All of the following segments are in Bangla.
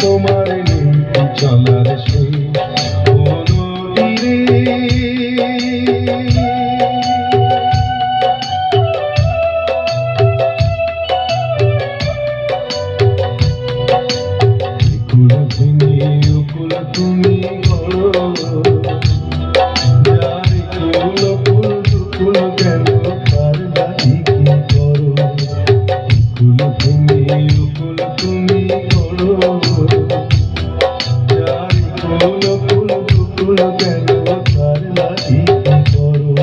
তোমার নেই চলার শেষ ও নদী রে। কুল ভেঙে কুল তুমি গড়ো, যার কুল ফুল দুকুল গেল তার লাগি কি করো। কুল ভেঙে কুল তুমি গড়ো, যার কুল ফুল দুকুল গেল তার লাগি কি করো।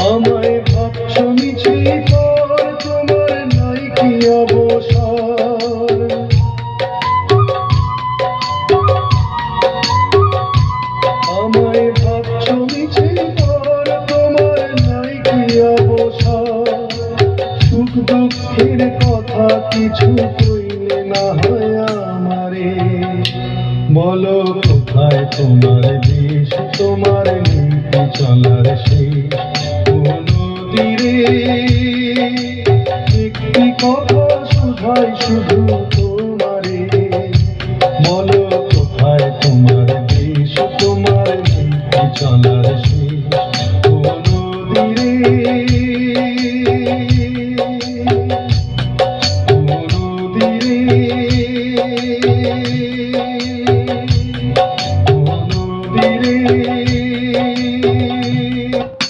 আমায় ভাবছো মিছি পর তোমার নাই কি অবসর। আমায় ভাবছো মিছি পর তোমার নাই কি অবসর। সুখ দুঃখের কথা কিছু কইলে না হয় আমারে, বলো কোথায় তোমার দেশ তোমার নেই চলার শেষ ও নদী রে। একটি কথা শুধাই শুধু